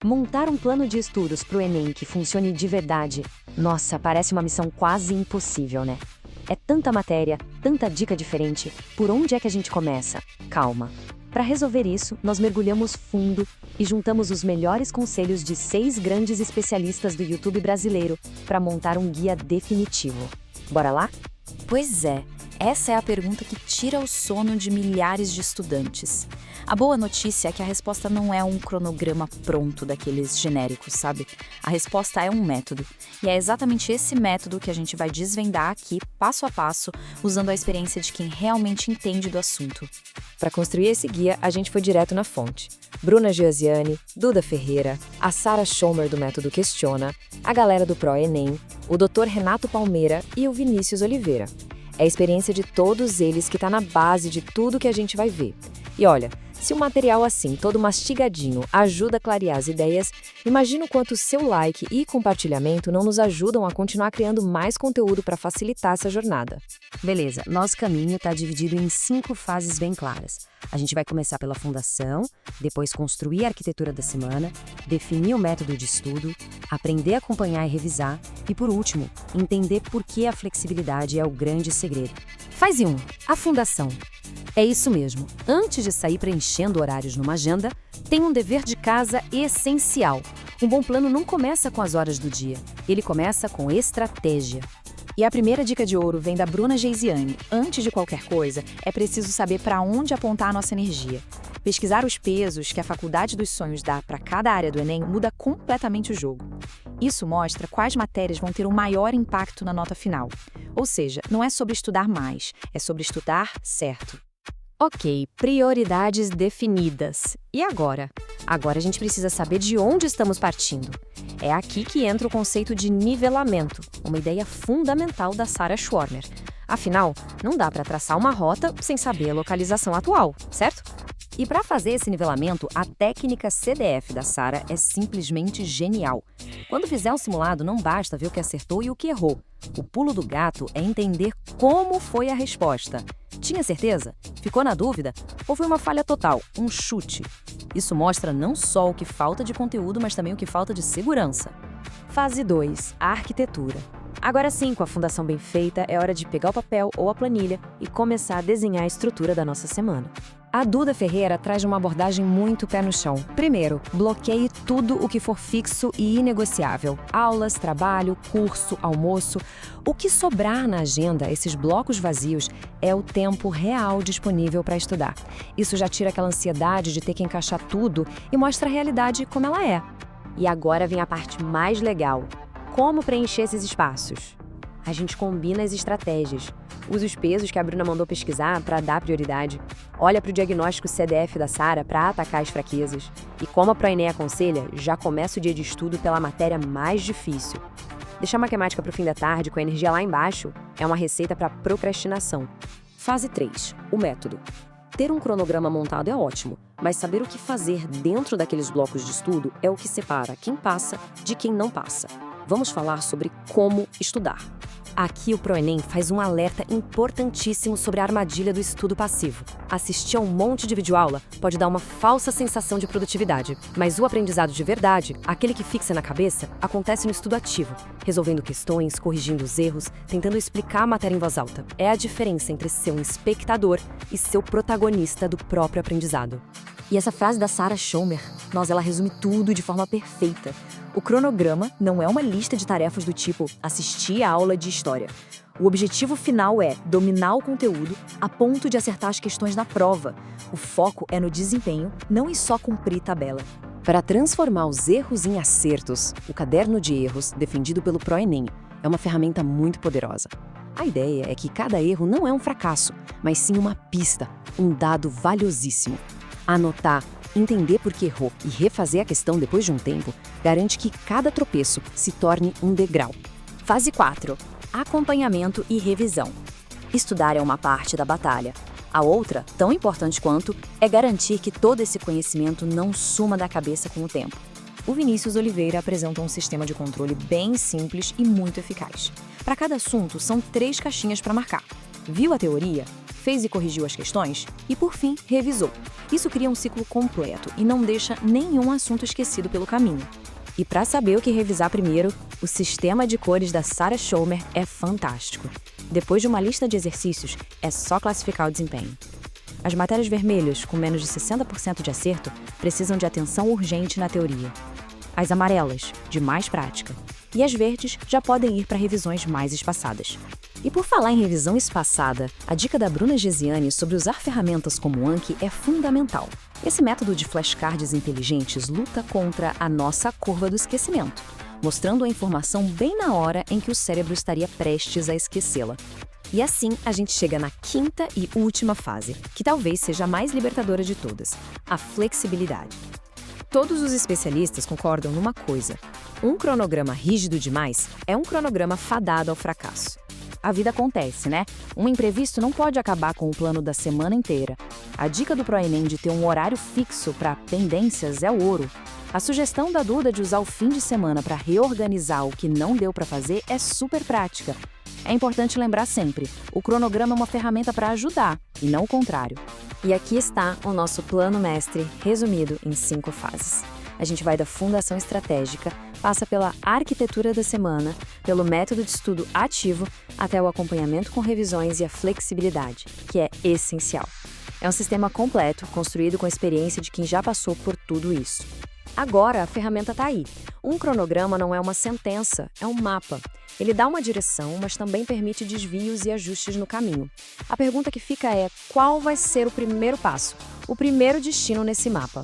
Montar um plano de estudos para o Enem que funcione de verdade, nossa, parece uma missão quase impossível, né? É tanta matéria, tanta dica diferente, por onde é que a gente começa? Calma. Para resolver isso, nós mergulhamos fundo e juntamos os melhores conselhos de 6 grandes especialistas do YouTube brasileiro para montar um guia definitivo. Bora lá? Pois é, essa é a pergunta que tira o sono de milhares de estudantes. A boa notícia é que a resposta não é um cronograma pronto daqueles genéricos, sabe? A resposta é um método. E é exatamente esse método que a gente vai desvendar aqui, passo a passo, usando a experiência de quem realmente entende do assunto. Para construir esse guia, a gente foi direto na fonte. Bruna Geosiani, Duda Ferreira, a Sara Schomer do Método Questiona, a galera do ProEnem, o Dr. Renato Palmeira e o Vinícius Oliveira. É a experiência de todos eles que está na base de tudo que a gente vai ver. E olha, se um material assim, todo mastigadinho, ajuda a clarear as ideias, imagina o quanto o seu like e compartilhamento não nos ajudam a continuar criando mais conteúdo para facilitar essa jornada. Beleza, nosso caminho está dividido em 5 fases bem claras. A gente vai começar pela fundação, depois construir a arquitetura da semana, definir o método de estudo, aprender a acompanhar e revisar e, por último, entender por que a flexibilidade é o grande segredo. Fase 1. A fundação. É isso mesmo. Antes de sair preenchendo horários numa agenda, tem um dever de casa essencial. Um bom plano não começa com as horas do dia. Ele começa com estratégia. E a primeira dica de ouro vem da Bruna Geisiani. Antes de qualquer coisa, é preciso saber para onde apontar a nossa energia. Pesquisar os pesos que a Faculdade dos Sonhos dá para cada área do Enem muda completamente o jogo. Isso mostra quais matérias vão ter o maior impacto na nota final. Ou seja, não é sobre estudar mais, é sobre estudar certo. Ok, prioridades definidas. E agora? Agora a gente precisa saber de onde estamos partindo. É aqui que entra o conceito de nivelamento, uma ideia fundamental da Sara Schwarmer. Afinal, não dá para traçar uma rota sem saber a localização atual, certo? E para fazer esse nivelamento, a técnica CDF da Sara é simplesmente genial. Quando fizer um simulado, não basta ver o que acertou e o que errou. O pulo do gato é entender como foi a resposta. Tinha certeza? Ficou na dúvida? Ou foi uma falha total, um chute? Isso mostra não só o que falta de conteúdo, mas também o que falta de segurança. Fase 2. A arquitetura. Agora sim, com a fundação bem feita, é hora de pegar o papel ou a planilha e começar a desenhar a estrutura da nossa semana. A Duda Ferreira traz uma abordagem muito pé no chão. Primeiro, bloqueie tudo o que for fixo e inegociável. Aulas, trabalho, curso, almoço. O que sobrar na agenda, esses blocos vazios, é o tempo real disponível para estudar. Isso já tira aquela ansiedade de ter que encaixar tudo e mostra a realidade como ela é. E agora vem a parte mais legal. Como preencher esses espaços? A gente combina as estratégias. Usa os pesos que a Bruna mandou pesquisar para dar prioridade. Olha para o diagnóstico CDF da Sara para atacar as fraquezas. E como a ProEnem aconselha, já começa o dia de estudo pela matéria mais difícil. Deixar a matemática para o fim da tarde com a energia lá embaixo é uma receita para procrastinação. Fase 3. O método. Ter um cronograma montado é ótimo, mas saber o que fazer dentro daqueles blocos de estudo é o que separa quem passa de quem não passa. Vamos falar sobre como estudar. Aqui o ProEnem faz um alerta importantíssimo sobre a armadilha do estudo passivo. Assistir a um monte de videoaula pode dar uma falsa sensação de produtividade, mas o aprendizado de verdade, aquele que fixa na cabeça, acontece no estudo ativo, resolvendo questões, corrigindo os erros, tentando explicar a matéria em voz alta. É a diferença entre ser um espectador e ser o protagonista do próprio aprendizado. E essa frase da Sara Schomer, ela resume tudo de forma perfeita. O cronograma não é uma lista de tarefas do tipo assistir a aula de história. O objetivo final é dominar o conteúdo a ponto de acertar as questões na prova. O foco é no desempenho, não em só cumprir tabela. Para transformar os erros em acertos, o caderno de erros, defendido pelo ProEnem, é uma ferramenta muito poderosa. A ideia é que cada erro não é um fracasso, mas sim uma pista, um dado valiosíssimo. Anotar, entender por que errou e refazer a questão depois de um tempo garante que cada tropeço se torne um degrau. Fase 4. Acompanhamento e revisão. Estudar é uma parte da batalha. A outra, tão importante quanto, é garantir que todo esse conhecimento não suma da cabeça com o tempo. O Vinícius Oliveira apresenta um sistema de controle bem simples e muito eficaz. Para cada assunto, são 3 caixinhas para marcar. Viu a teoria? fez e corrigiu as questões e, por fim, revisou. Isso cria um ciclo completo e não deixa nenhum assunto esquecido pelo caminho. E para saber o que revisar primeiro, o sistema de cores da Sarah Schomer é fantástico. Depois de uma lista de exercícios, é só classificar o desempenho. As matérias vermelhas, com menos de 60% de acerto, precisam de atenção urgente na teoria. As amarelas, de mais prática. E as verdes já podem ir para revisões mais espaçadas. E por falar em revisão espaçada, a dica da Bruna Gesiani sobre usar ferramentas como o Anki é fundamental. Esse método de flashcards inteligentes luta contra a nossa curva do esquecimento, mostrando a informação bem na hora em que o cérebro estaria prestes a esquecê-la. E assim a gente chega na quinta e última fase, que talvez seja a mais libertadora de todas: a flexibilidade. Todos os especialistas concordam numa coisa: um cronograma rígido demais é um cronograma fadado ao fracasso. A vida acontece, né? Um imprevisto não pode acabar com o plano da semana inteira. A dica do ProEnem de ter um horário fixo para pendências é o ouro. A sugestão da Duda de usar o fim de semana para reorganizar o que não deu para fazer é super prática. É importante lembrar sempre, o cronograma é uma ferramenta para ajudar, e não o contrário. E aqui está o nosso plano mestre, resumido em 5 fases. A gente vai da fundação estratégica, passa pela arquitetura da semana, pelo método de estudo ativo, até o acompanhamento com revisões e a flexibilidade, que é essencial. É um sistema completo, construído com a experiência de quem já passou por tudo isso. Agora, a ferramenta está aí. Um cronograma não é uma sentença, é um mapa. Ele dá uma direção, mas também permite desvios e ajustes no caminho. A pergunta que fica é: qual vai ser o primeiro passo? O primeiro destino nesse mapa?